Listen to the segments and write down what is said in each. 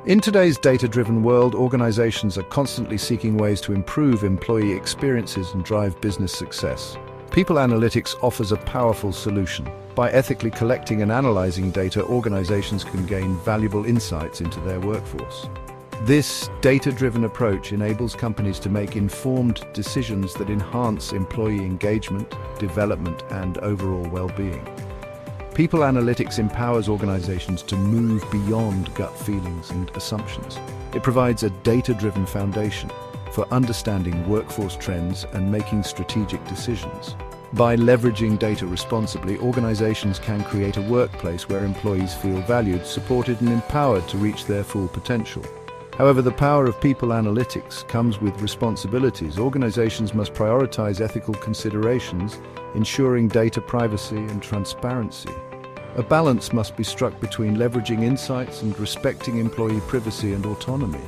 In today's data-driven world, organizations are constantly seeking ways to improve employee experiences and drive business success. People Analytics offers a powerful solution. By ethically collecting and analyzing data, organizations can gain valuable insights into their workforce. This data-driven approach enables companies to make informed decisions that enhance employee engagement, development, and overall well-being. People Analytics empowers organizations to move beyond gut feelings and assumptions. It provides a data-driven foundation for understanding workforce trends and making strategic decisions. By leveraging data responsibly, organizations can create a workplace where employees feel valued, supported, and empowered to reach their full potential. However, the power of People Analytics comes with responsibilities. Organizations must prioritize ethical considerations, ensuring data privacy and transparency. A balance must be struck between leveraging insights and respecting employee privacy and autonomy.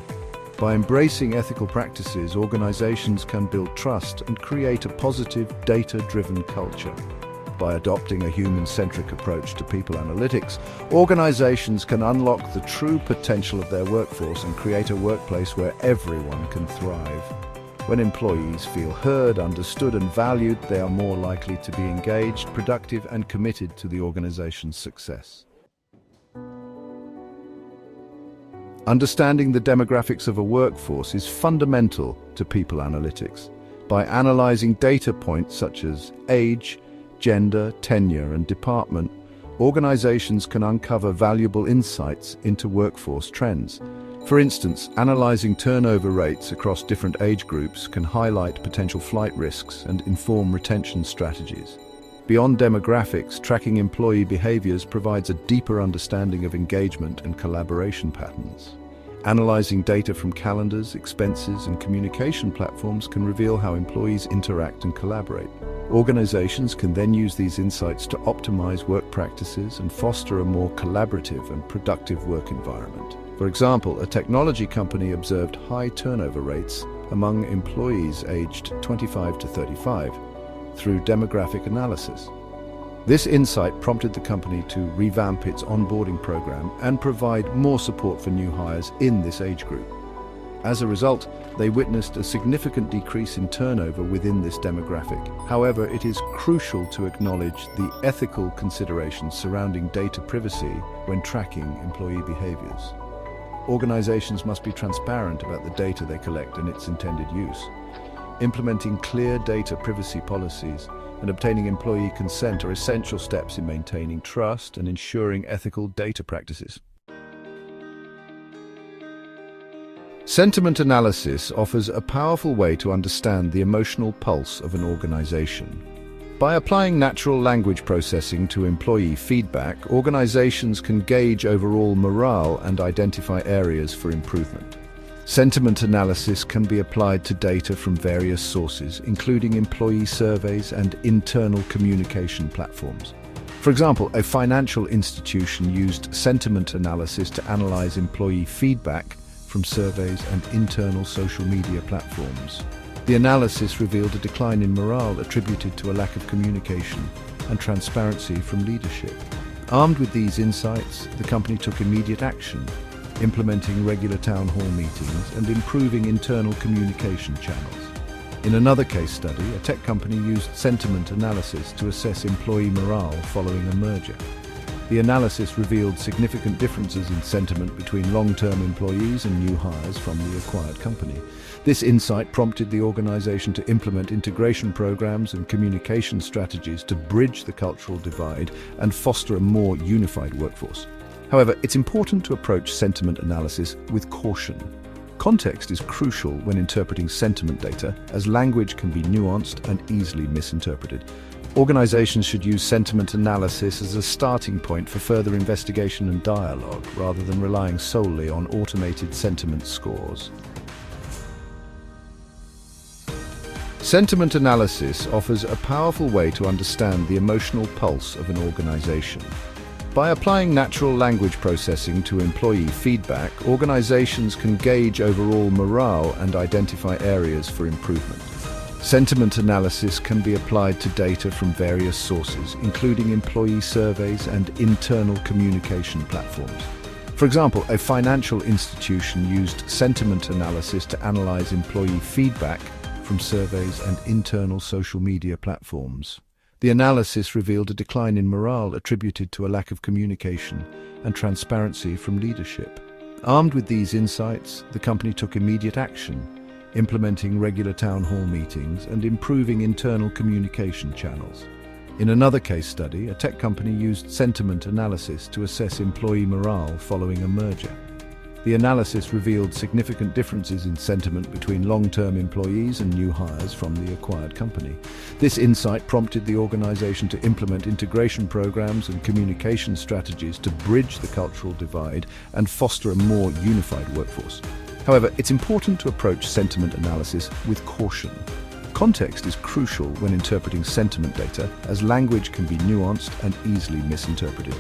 By embracing ethical practices, organizations can build trust and create a positive, data-driven culture. By adopting a human-centric approach to People Analytics, organizations can unlock the true potential of their workforce and create a workplace where everyone can thrive. When employees feel heard, understood, and valued, they are more likely to be engaged, productive, and committed to the organization's success. Understanding the demographics of a workforce is fundamental to People Analytics. By analyzing data points such as age, gender, tenure, and department, organizations can uncover valuable insights into workforce trends. For instance, analyzing turnover rates across different age groups can highlight potential flight risks and inform retention strategies. Beyond demographics, tracking employee behaviors provides a deeper understanding of engagement and collaboration patterns. Analyzing data from calendars, expenses, and communication platforms can reveal how employees interact and collaborate. Organizations can then use these insights to optimize work practices and foster a more collaborative and productive work environment. For example, a technology company observed high turnover rates among employees aged 25 to 35 through demographic analysis. This insight prompted the company to revamp its onboarding program and provide more support for new hires in this age group. As a result, they witnessed a significant decrease in turnover within this demographic. However, it is crucial to acknowledge the ethical considerations surrounding data privacy when tracking employee behaviors. Organizations must be transparent about the data they collect and its intended use. Implementing clear data privacy policies and obtaining employee consent are essential steps in maintaining trust and ensuring ethical data practices. Sentiment analysis offers a powerful way to understand the emotional pulse of an organization. By applying natural language processing to employee feedback, organizations can gauge overall morale and identify areas for improvement. Sentiment analysis can be applied to data from various sources, including employee surveys and internal communication platforms. For example, a financial institution used sentiment analysis to analyze employee feedback from surveys and internal social media platforms. The analysis revealed a decline in morale attributed to a lack of communication and transparency from leadership. Armed with these insights, the company took immediate action, implementing regular town hall meetings and improving internal communication channels. In another case study, a tech company used sentiment analysis to assess employee morale following a merger. The analysis revealed significant differences in sentiment between long-term employees and new hires from the acquired company. This insight prompted the organization to implement integration programs and communication strategies to bridge the cultural divide and foster a more unified workforce. However, it's important to approach sentiment analysis with caution. Context is crucial when interpreting sentiment data, as language can be nuanced and easily misinterpreted. Organizations should use sentiment analysis as a starting point for further investigation and dialogue, rather than relying solely on automated sentiment scores. Sentiment analysis offers a powerful way to understand the emotional pulse of an organization. By applying natural language processing to employee feedback, organizations can gauge overall morale and identify areas for improvement. Sentiment analysis can be applied to data from various sources, including employee surveys and internal communication platforms. For example, a financial institution used sentiment analysis to analyze employee feedback from surveys and internal social media platforms. The analysis revealed a decline in morale attributed to a lack of communication and transparency from leadership. Armed with these insights, the company took immediate action, implementing regular town hall meetings and improving internal communication channels. In another case study, a tech company used sentiment analysis to assess employee morale following a merger. The analysis revealed significant differences in sentiment between long-term employees and new hires from the acquired company. This insight prompted the organization to implement integration programs and communication strategies to bridge the cultural divide and foster a more unified workforce. However, it's important to approach sentiment analysis with caution. Context is crucial when interpreting sentiment data, as language can be nuanced and easily misinterpreted.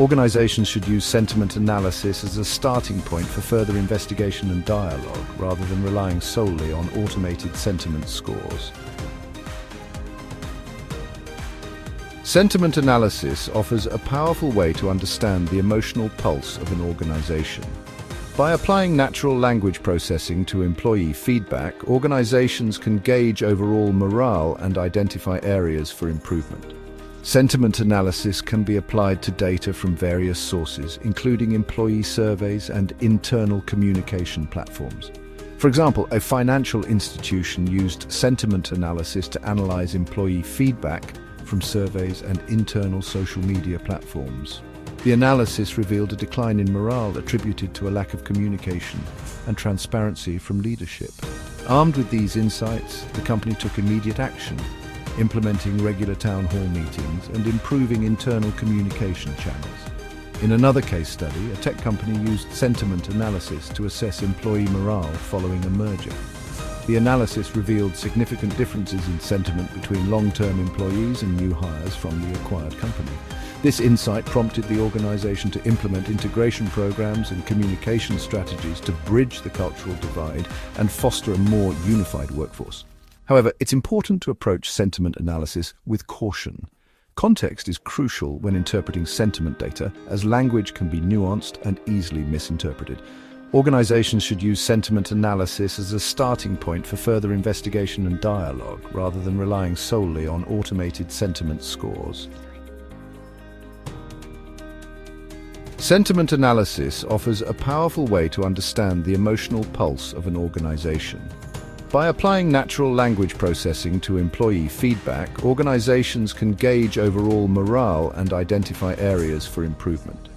Organizations should use sentiment analysis as a starting point for further investigation and dialogue, rather than relying solely on automated sentiment scores. Sentiment analysis offers a powerful way to understand the emotional pulse of an organization. By applying natural language processing to employee feedback, organizations can gauge overall morale and identify areas for improvement. Sentiment analysis can be applied to data from various sources, including employee surveys and internal communication platforms. For example, a financial institution used sentiment analysis to analyze employee feedback from surveys and internal social media platforms. The analysis revealed a decline in morale attributed to a lack of communication and transparency from leadership. Armed with these insights, the company took immediate action, implementing regular town hall meetings and improving internal communication channels. In another case study, a tech company used sentiment analysis to assess employee morale following a merger. The analysis revealed significant differences in sentiment between long-term employees and new hires from the acquired company. This insight prompted the organization to implement integration programs and communication strategies to bridge the cultural divide and foster a more unified workforce. However, it's important to approach sentiment analysis with caution. Context is crucial when interpreting sentiment data, as language can be nuanced and easily misinterpreted. Organizations should use sentiment analysis as a starting point for further investigation and dialogue, rather than relying solely on automated sentiment scores. Sentiment analysis offers a powerful way to understand the emotional pulse of an organization. By applying natural language processing to employee feedback, organizations can gauge overall morale and identify areas for improvement.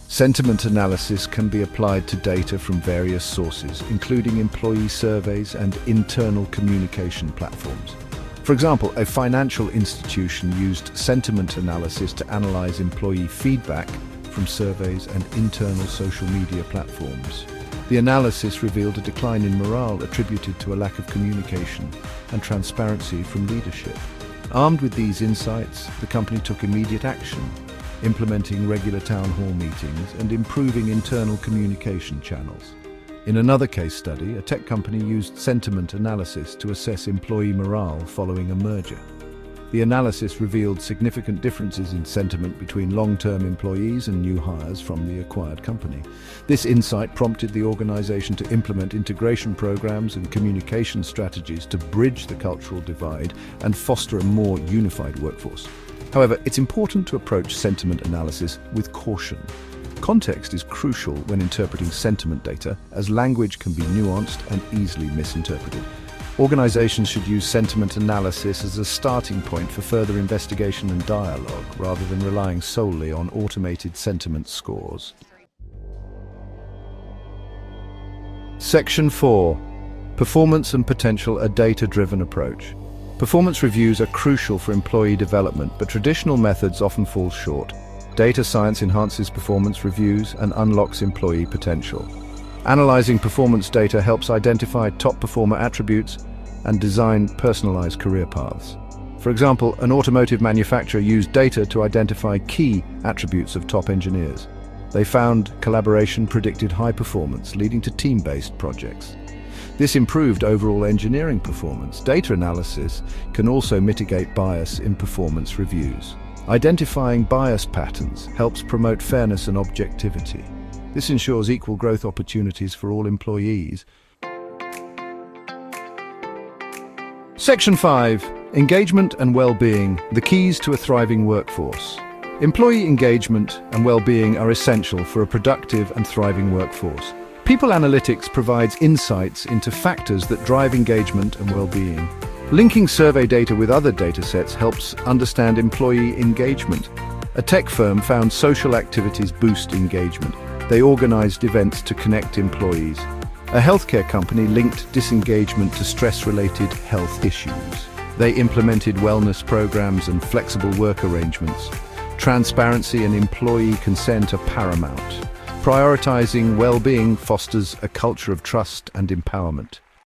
Sentiment analysis can be applied to data from various sources, including employee surveys and internal communication platforms. For example, a financial institution used sentiment analysis to analyze employee feedback from surveys and internal social media platforms. The analysis revealed a decline in morale attributed to a lack of communication and transparency from leadership. Armed with these insights, the company took immediate action, implementing regular town hall meetings and improving internal communication channels. In another case study, a tech company used sentiment analysis to assess employee morale following a merger. The analysis revealed significant differences in sentiment between long-term employees and new hires from the acquired company. This insight prompted the organization to implement integration programs and communication strategies to bridge the cultural divide and foster a more unified workforce. However, it's important to approach sentiment analysis with caution. Context is crucial when interpreting sentiment data, as language can be nuanced and easily misinterpreted. Organizations should use sentiment analysis as a starting point for further investigation and dialogue, rather than relying solely on automated sentiment scores. Section 4. Performance and potential: a data-driven approach. Performance reviews are crucial for employee development, but traditional methods often fall short. Data science enhances performance reviews and unlocks employee potential. Analyzing performance data helps identify top performer attributes and design personalized career paths. For example, an automotive manufacturer used data to identify key attributes of top engineers. They found collaboration predicted high performance, leading to team-based projects. This improved overall engineering performance. Data analysis can also mitigate bias in performance reviews. Identifying bias patterns helps promote fairness and objectivity. This ensures equal growth opportunities for all employees. Section 5. Engagement and well-being, the keys to a thriving workforce. Employee engagement and well-being are essential for a productive and thriving workforce. People analytics provides insights into factors that drive engagement and well-being. Linking survey data with other datasets helps understand employee engagement. A tech firm found social activities boost engagement. They organized events to connect employees. A healthcare company linked disengagement to stress-related health issues. They implemented wellness programs and flexible work arrangements. Transparency and employee consent are paramount. Prioritizing well-being fosters a culture of trust and empowerment.